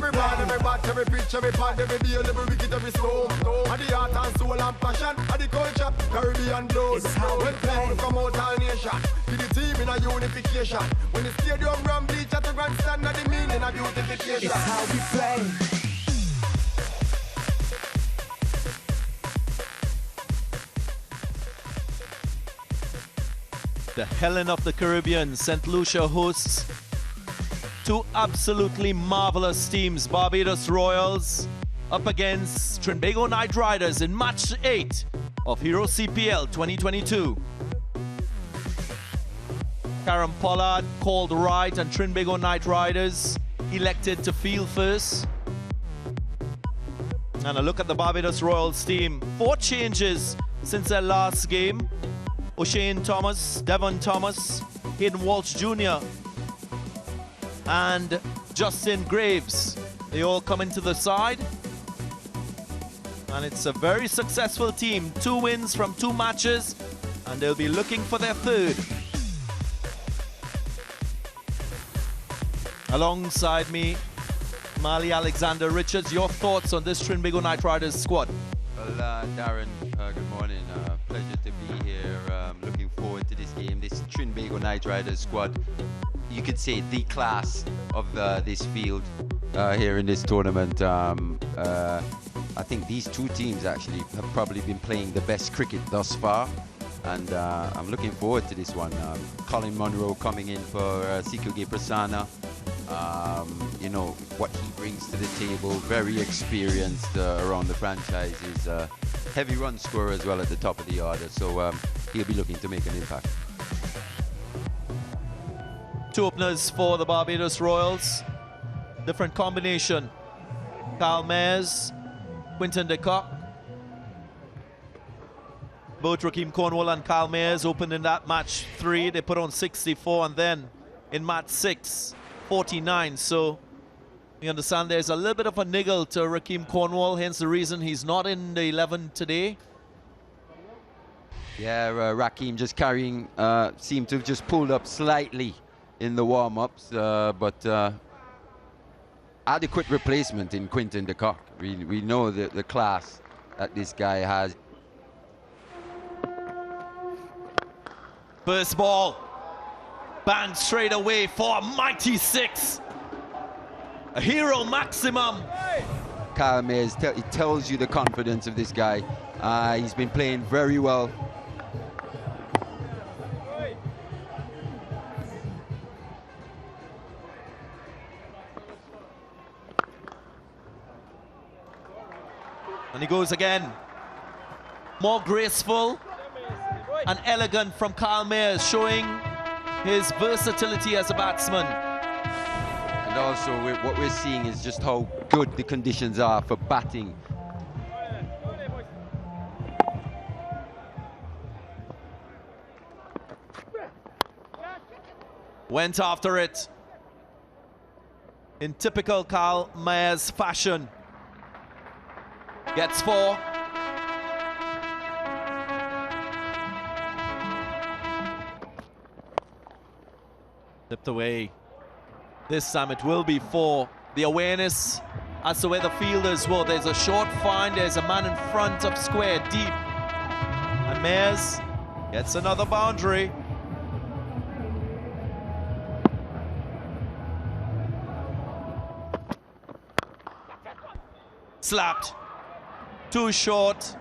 we plan. Every bat, every pitch, every pad, every deal, every wicket, every stone. And the heart and soul and passion, and the culture, Caribbean blood. When people come out all nation, to the team in a unification. When the stadium ram bleach at the grandstand, and the meaning of beautification. It's how we play. The Helen of the Caribbean, St. Lucia hosts two absolutely marvelous teams. Barbados Royals up against Trinbago Knight Riders in match 8 of Hero CPL 2022. Karen Pollard called right and Trinbago Knight Riders elected to field first. And a look at the Barbados Royals team. 4 changes since their last game. O'Shane Thomas, Devon Thomas, Hayden Walsh Jr. and Justin Graves. They all come into the side. And it's a very successful team. 2 wins from 2 matches, and they'll be looking for their 3rd. Alongside me, Marley Alexander Richards. Your thoughts on this Trinbago Knight Riders squad? Well, Darren, good morning. Pleasure to be here. Looking forward to this game. This Trinbago Knight Riders squad, you could say the class of this field here in this tournament. I think these 2 teams actually have probably been playing the best cricket thus far, and I'm looking forward to this one. Colin Munro coming in for Sikuge Prasanna. You know what he brings to the table, very experienced around the franchise. He's a heavy run scorer as well at the top of the order, so he'll be looking to make an impact. 2 openers for the Barbados Royals. Different combination. Carl Mayers, Quinton de Kock. Both Rakeem Cornwall and Carl Mayers opened in that match 3. They put on 64, and then in match 6, 49. So you understand there's a little bit of a niggle to Rakeem Cornwall, hence the reason he's not in the 11 today. Yeah, Rakeem just carrying, seemed to have just pulled up slightly in the warm-ups, but adequate replacement in Quinton de Kock. We know the class that this guy has. First ball, bang straight away for a mighty 6. A hero maximum. Kyle Mayers, it tells you the confidence of this guy. He's been playing very well. And he goes again. More graceful and elegant from Kyle Mayers, showing his versatility as a batsman. And also what we're seeing is just how good the conditions are for batting. Went after it in typical Kyle Mayers fashion. Gets 4. Tipped away. This time it will be 4. The awareness as to where the fielders were. There's a short find. There's a man in front of square deep. And Mayers gets another boundary. Slapped. Too short.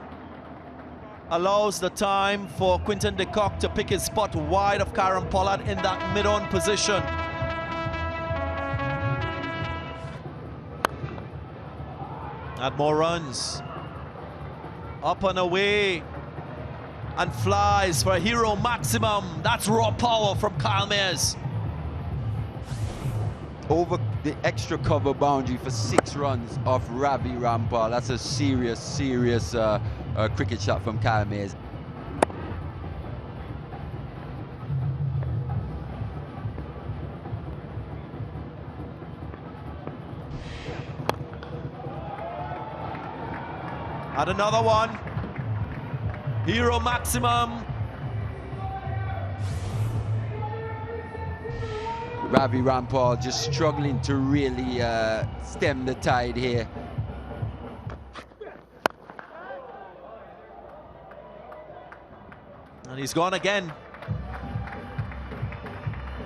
Allows the time for Quinton de Kock to pick his spot wide of Karen Pollard in that mid-on position. Add more runs. Up and away. And flies for a hero maximum. That's raw power from Kyle Mayers. Over the extra cover boundary for 6 runs off Ravi Rampal. That's a serious cricket shot from Kyle Mayers. And another one. Hero maximum. Ravi Rampal just struggling to really stem the tide here. And he's gone again.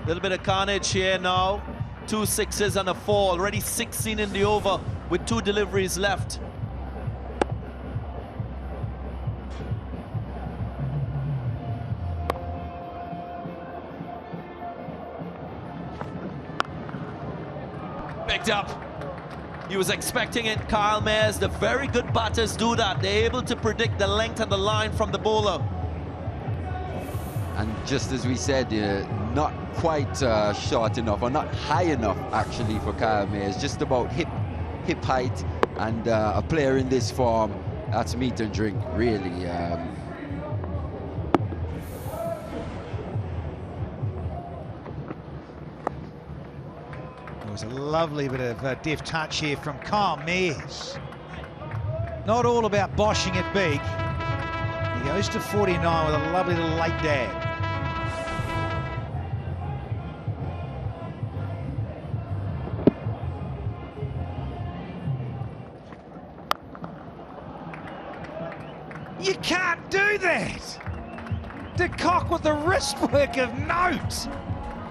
A little bit of carnage here now. 2 sixes and a 4. Already 16 in the over with 2 deliveries left. Picked up. He was expecting it. Kyle Mayers, the very good batters do that. They're able to predict the length and the line from the bowler. And just as we said, not quite short enough, or not high enough actually for Kyle Mayers. Just about hip height, and a player in this form, that's meat and drink, really. It was a lovely bit of deft touch here from Kyle Mayers. Not all about boshing it big. He goes to 49 with a lovely little late dab. You can't do that! De Kock with the wrist work of note!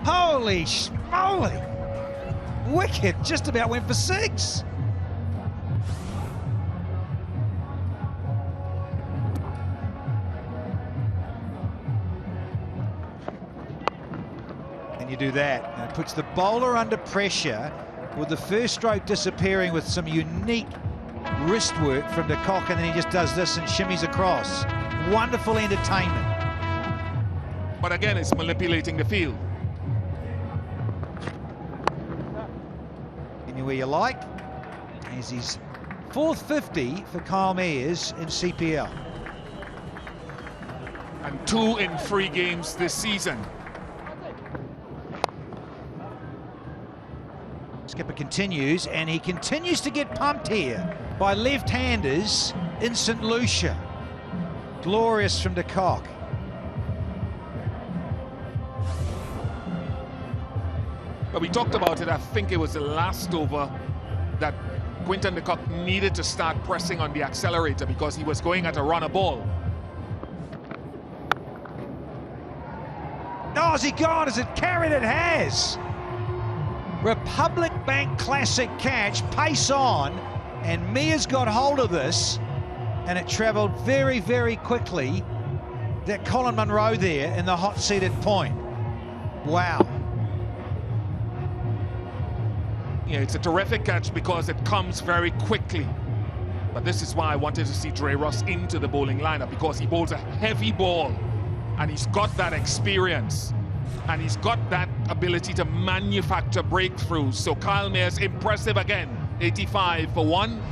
Holy schmoly! Wicket just about went for 6. And you do that, and it puts the bowler under pressure with the first stroke disappearing with some unique wrist work from De Kock, and then he just does this and shimmies across. Wonderful entertainment. But again, it's manipulating the field. Anywhere you like. Here's his 4th 50 for Kyle Mayers in CPL. And 2 in 3 games this season. Skipper continues, and he continues to get pumped here by left-handers in St. Lucia. Glorious from De Kock. But we talked about it, I think it was the last over that Quinton de Kock needed to start pressing on the accelerator because he was going at a runner ball. Oh, has he gone? Has it carried? It has. Republic Bank Classic catch, pace on, and Mayers got hold of this, and it travelled very, very quickly. That Colin Munro there in the hot-seated point. Wow. Yeah, it's a terrific catch because it comes very quickly. But this is why I wanted to see Dre Ross into the bowling lineup, because he bowls a heavy ball and he's got that experience and he's got that ability to manufacture breakthroughs. So Kyle Mayers, impressive again. 85 for 1.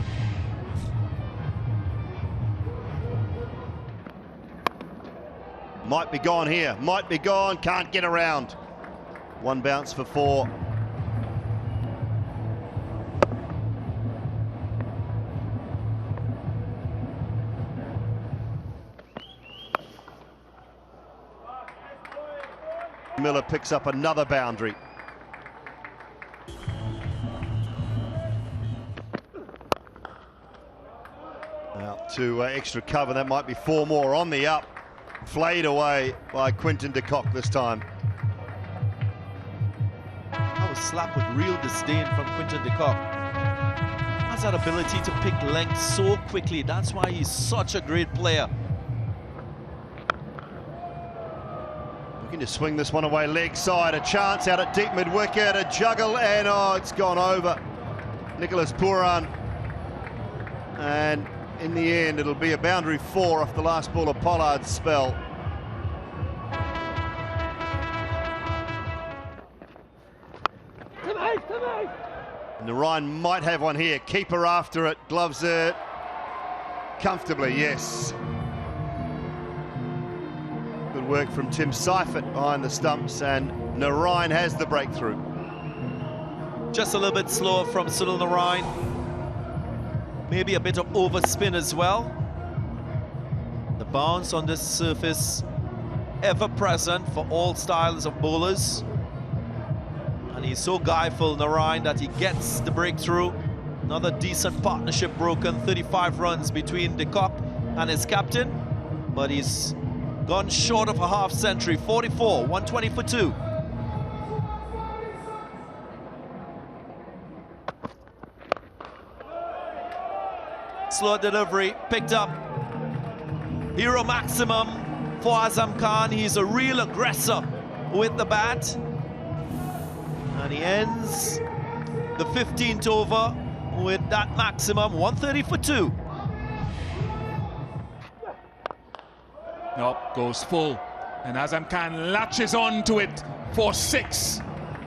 Might be gone here, might be gone, can't get around. 1 bounce for 4. Miller picks up another boundary. Out to extra cover, that might be 4 more on the up. Flayed away by Quinton de Kock this time. That was slapped with real disdain from Quinton de Kock. Has that ability to pick length so quickly. That's why he's such a great player. Looking to swing this one away leg side, a chance out at deep mid-wicket, a juggle, and oh, it's gone over. Nicholas Pooran. And in the end, it'll be a boundary 4 off the last ball of Pollard's spell. Narayan might have one here. Keeper after it, gloves it comfortably, yes. Good work from Tim Seifert behind the stumps, and Narayan has the breakthrough. Just a little bit slower from Sunil Narayan. Maybe a bit of overspin as well. The bounce on this surface ever present for all styles of bowlers. And And he's so guileful, Narayan, that he gets the breakthrough. Another decent partnership broken, 35 runs between De Kock and his captain. But he's gone short of a half century, 44, 120 for 2. Slow delivery, picked up. Hero maximum for Azam Khan. He's a real aggressor with the bat. And he ends the 15th over with that maximum, 130 for 2. Nope, goes full. And Azam Khan latches on to it for 6.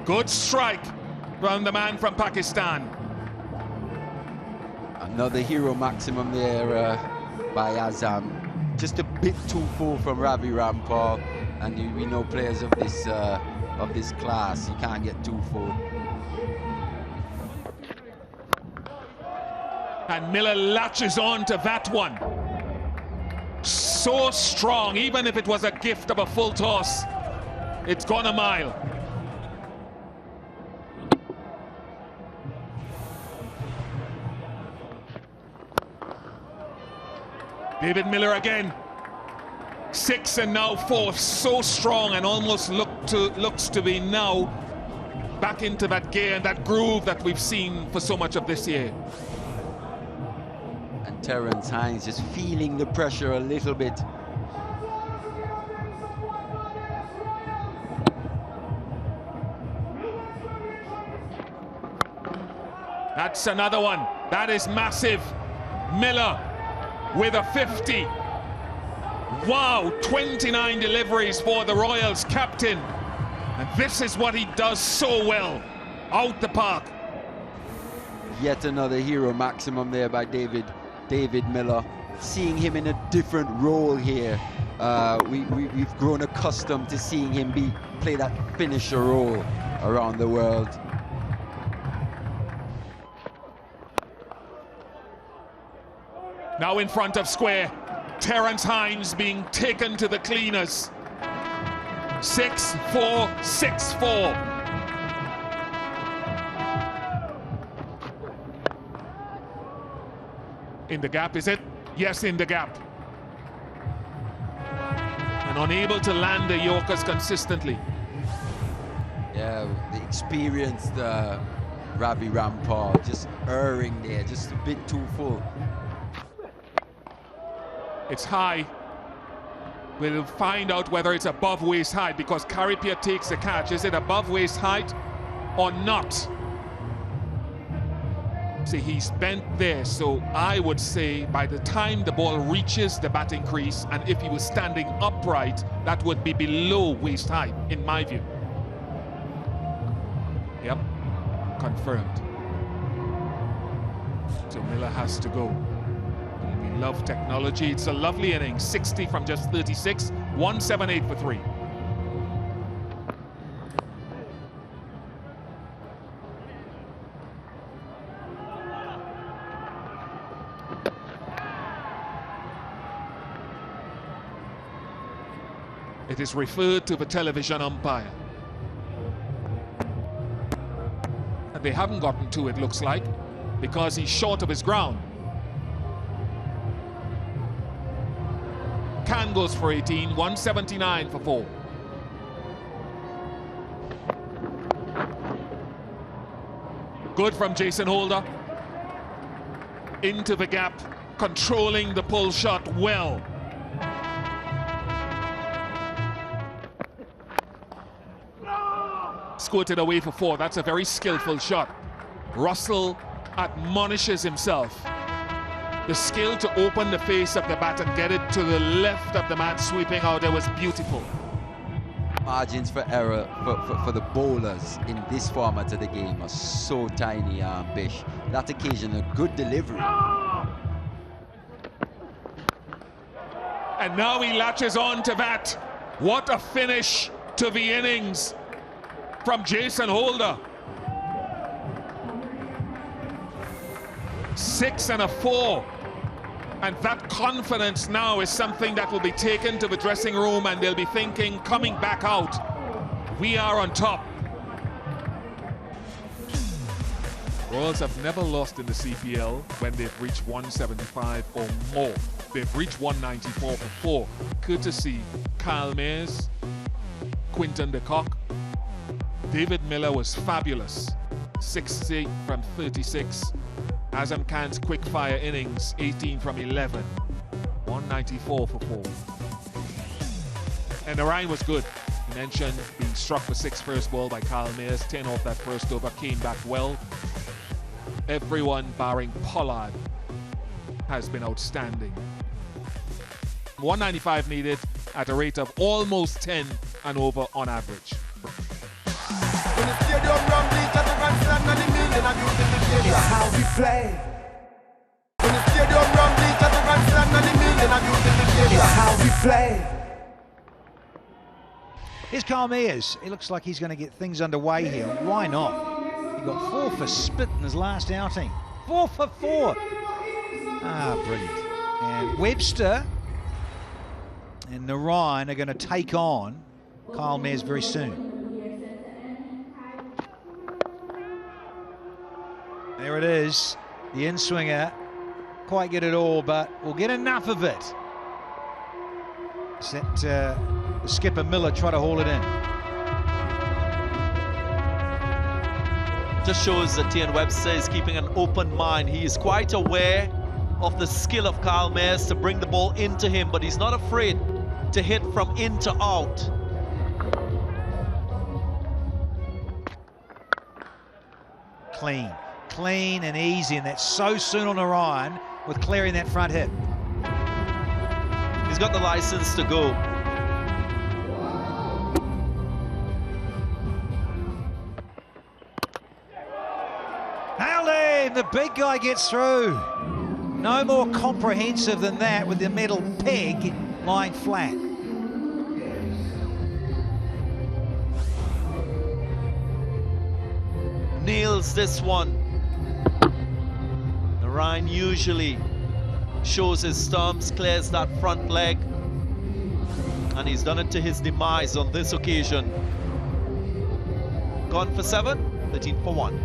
Good strike from the man from Pakistan. Another hero maximum there by Azam. Just a bit too full from Ravi Rampal, and we know players of this class, you can't get too full. And Miller latches on to that one. So strong, even if it was a gift of a full toss, it's gone a mile. David Miller again. 6 and now 4, so strong, and almost looks to be now back into that gear and that groove that we've seen for so much of this year. And Terence Hines just feeling the pressure a little bit. That's another one. That is massive. Miller with a 50. Wow, 29 deliveries for the Royals captain. And this is what he does so well. Out the park. Yet another hero maximum there by David Miller. Seeing him in a different role here. We've grown accustomed to seeing him play that finisher role around the world. Now in front of square, Terence Hines being taken to the cleaners. 6-4, 6-4. In the gap, is it? Yes, in the gap. And unable to land the Yorkers consistently. Yeah, the experienced Ravi Rampal just erring there, just a bit too full. It's high. We'll find out whether it's above waist height, because Caripia takes the catch. Is it above waist height or not? See, he's bent there, so I would say by the time the ball reaches the batting crease, and if he was standing upright, that would be below waist height, in my view. Yep, confirmed. So Miller has to go. We love technology. It's a lovely inning. 60 from just 36. 178 for 3. It is referred to the television umpire. And they haven't gotten to it, looks like, because he's short of his ground. Khan goes for 18, 179 for 4. Good from Jason Holder. Into the gap, controlling the pull shot well. Squirted away for 4. That's a very skillful shot. Russell admonishes himself. The skill to open the face of the bat and get it to the left of the man sweeping out there was beautiful. Margins for error for the bowlers in this format of the game are so tiny, Bish. That occasion, a good delivery. And now he latches on to that. What a finish to the innings from Jason Holder. 6 and a 4. And that confidence now is something that will be taken to the dressing room, and they'll be thinking, coming back out, we are on top. Royals have never lost in the CPL when they've reached 175 or more. They've reached 194 before, courtesy Kyle Mayers, Quinton de Kock. David Miller was fabulous, 60 from 36. Azam Khan's quick fire innings, 18 from 11, 194 for 4. And the Ryan was good. You mentioned being struck for 6 first ball by Kyle Mayers, 10 off that first over, came back well. Everyone barring Pollard has been outstanding. 195 needed at a rate of almost 10 and over on average. It's how we play. It's how we play. Here's Kyle Mayers. He looks like he's going to get things underway here. Why not? He got 4 for spit in his last outing. 4 for 4. Ah, brilliant. And Webster and Narayan are going to take on Kyle Mayers very soon. There it is. The in-swinger. Quite get it all, but we'll get enough of it. Set the skipper Miller try to haul it in. Just shows that T.N. Webster is keeping an open mind. He is quite aware of the skill of Kyle Mayers to bring the ball into him, but he's not afraid to hit from in to out. Clean and easy, and that's so soon on Orion with clearing that front hip. He's got the license to go. Nailed him! The big guy gets through. No more comprehensive than that with the metal peg lying flat. Nails this one. Ryan usually shows his stumps, clears that front leg, and he's done it to his demise on this occasion. Gone for 7, 13 for 1.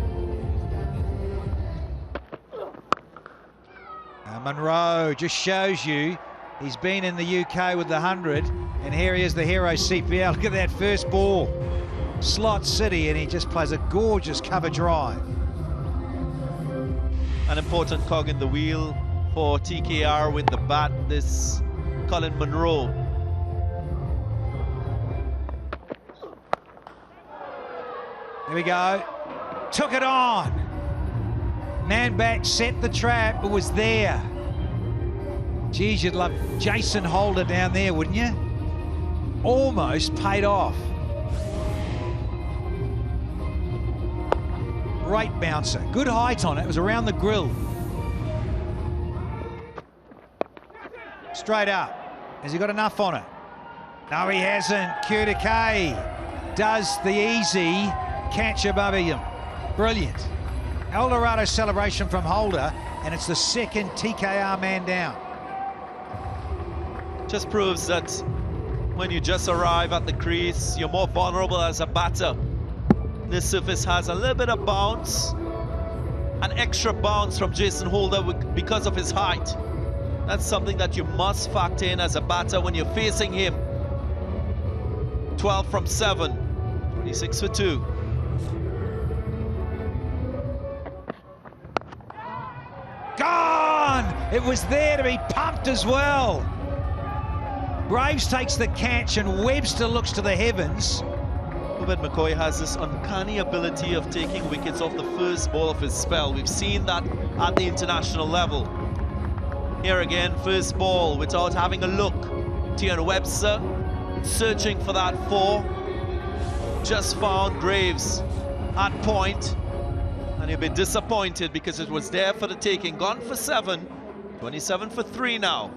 Monroe just shows you he's been in the UK with the 100, and here he is, the hero CPL. Look at that first ball. Slot City, and he just plays a gorgeous cover drive. An important cog in the wheel for TKR with the bat, this Colin Monroe. Here we go. Took it on. Man back, set the trap, it was there. Geez, you'd love Jason Holder down there, wouldn't you? Almost paid off. Great bouncer, good height on it. It was around the grill. Straight up. Has he got enough on it? No, he hasn't. QTK does the easy catch above him. Brilliant. Eldorado celebration from Holder, and it's the second TKR man down. Just proves that when you just arrive at the crease, you're more vulnerable as a batter. This surface has a little bit of bounce, an extra bounce from Jason Holder because of his height. That's something that you must factor in as a batter when you're facing him. 12 from 7, 26 for 2. Gone! It was there to be pumped as well. Graves takes the catch and Webster looks to the heavens. But McCoy has this uncanny ability of taking wickets off the first ball of his spell. We've seen that at the international level. Here again, first ball without having a look. T.N. Webster searching for that 4. Just found Graves at point. And he'll be disappointed because it was there for the taking. Gone for 7, 27 for 3 now.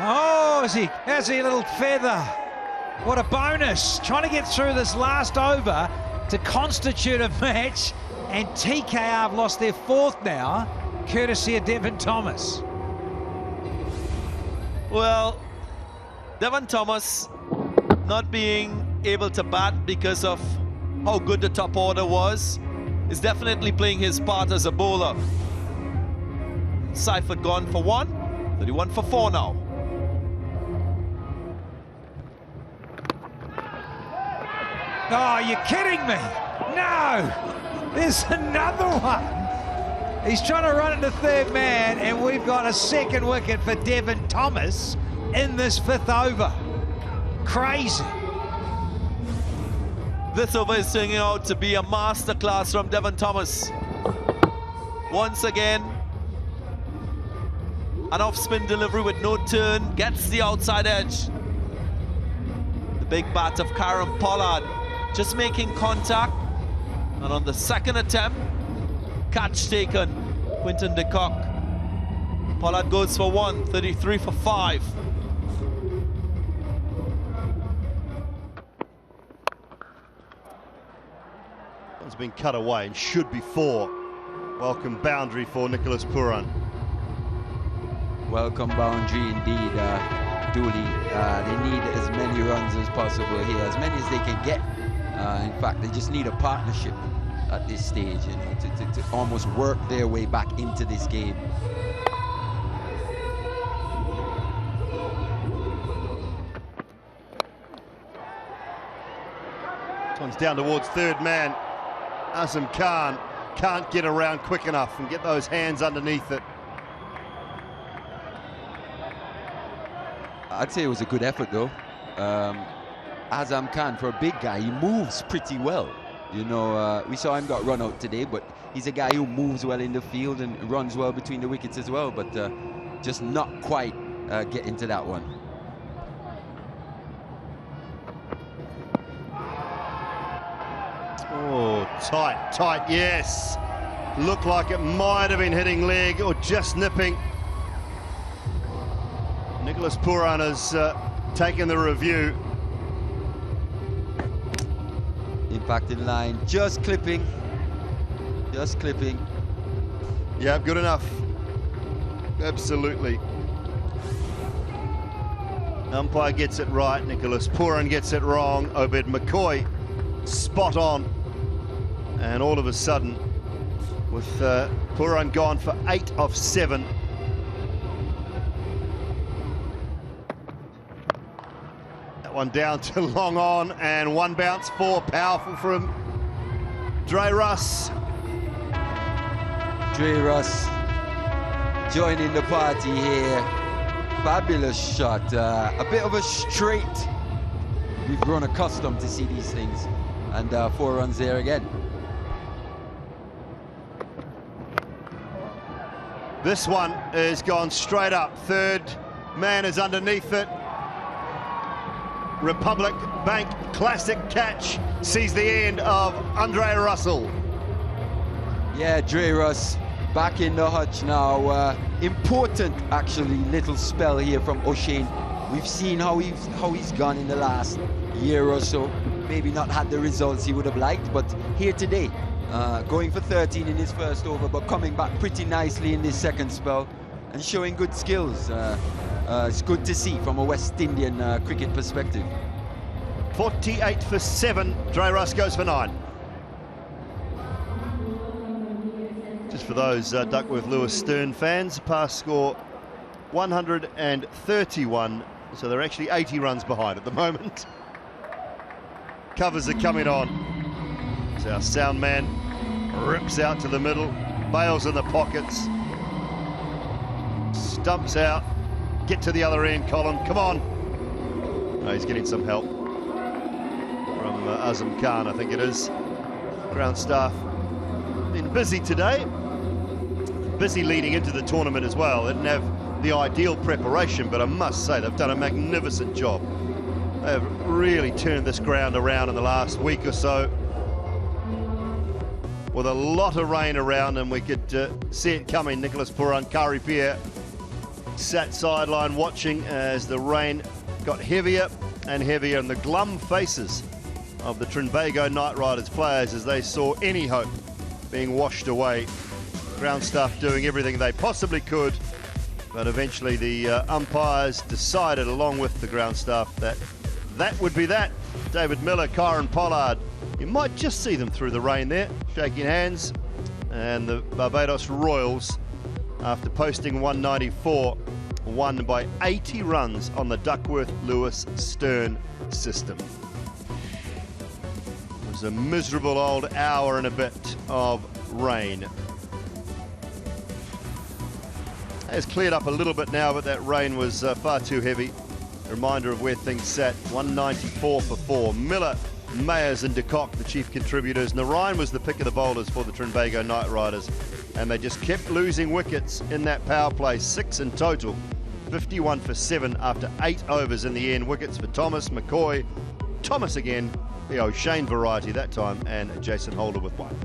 Oh, has he a little feather? What a bonus. Trying to get through this last over to constitute a match, and TKR have lost their 4th now, courtesy of Devon Thomas. Well, Devon Thomas not being able to bat because of how good the top order was, is definitely playing his part as a bowler. Seifert gone for 1, 31 for 4 now. Oh, you're kidding me? No! There's another one. He's trying to run into third man, and we've got a second wicket for Devon Thomas in this 5th over. Crazy. This over is turning out to be a masterclass from Devon Thomas. Once again, an off-spin delivery with no turn, gets the outside edge. The big bat of Karen Pollard just making contact, and on the second attempt, catch taken, Quinton de Kock. Pollard goes for 1, 33 for 5. One's been cut away and should be 4. Welcome boundary for Nicholas Pooran. Welcome boundary indeed, Dooley. They need as many runs as possible here, as many as they can get. In fact, they just need a partnership at this stage, you know, to almost work their way back into this game. This one's down towards third man. Azam Khan can't get around quick enough and get those hands underneath it. I'd say it was a good effort though. Azam Khan, for a big guy, he moves pretty well. You know, we saw him got run out today, but he's a guy who moves well in the field and runs well between the wickets as well, but just not quite getting to that one. Oh, tight, yes. Looked like it might have been hitting leg or just nipping. Nicholas Pooran has taken the review. Impact in line, just clipping. Yeah, good enough. Absolutely. Umpire gets it right, Nicholas Pooran gets it wrong. Obed McCoy spot on. And all of a sudden, with Pooran gone for 8 of 7. That one down to long on, and 1 bounce 4, powerful from Dre Russ. Dre Russ joining the party here. Fabulous shot, a bit of a straight. We've grown accustomed to see these things, and 4 runs there again. This one has gone straight up. Third man is underneath it. Republic Bank classic catch sees the end of Andre Russell. Yeah, Dre Russ back in the hutch now. Important, actually, little spell here from O'Shane. We've seen how he's gone in the last year or so. Maybe not had the results he would have liked, but here today, going for 13 in his first over, but coming back pretty nicely in this second spell and showing good skills. It's good to see from a West Indian cricket perspective. 48 for 7. Dre Russ goes for 9. Just for those Duckworth Lewis Stern fans, past score 131. So they're actually 80 runs behind at the moment. Covers are coming on. So our sound man rips out to the middle, bails in the pockets, stumps out, get to the other end, Colin, come on. Oh, he's getting some help from Azam Khan, I think it is. Ground staff been busy today, busy leading into the tournament as well. They didn't have the ideal preparation, but I must say they've done a magnificent job. They have really turned this ground around in the last week or so. With a lot of rain around, and we could see it coming. Nicholas Pooran, Kari Pierre sat sideline watching as the rain got heavier and heavier, and the glum faces of the Trinbago Knight Riders players as they saw any hope being washed away. Ground staff doing everything they possibly could, but eventually the umpires decided, along with the ground staff, that would be that. David Miller, Kyron Pollard. You might just see them through the rain there, shaking hands. And the Barbados Royals, after posting 194, won by 80 runs on the Duckworth-Lewis-Stern system. It was a miserable old hour and a bit of rain. It's cleared up a little bit now, but that rain was far too heavy. A reminder of where things sat. 194 for 4. Miller, Mayers and de Kock, the chief contributors. Narayan was the pick of the bowlers for the Trinbago Knight Riders. And they just kept losing wickets in that power play. 6 in total. 51 for 7 after 8 overs in the end. Wickets for Thomas, McCoy, Thomas again, the O'Shane variety that time, and Jason Holder with 1.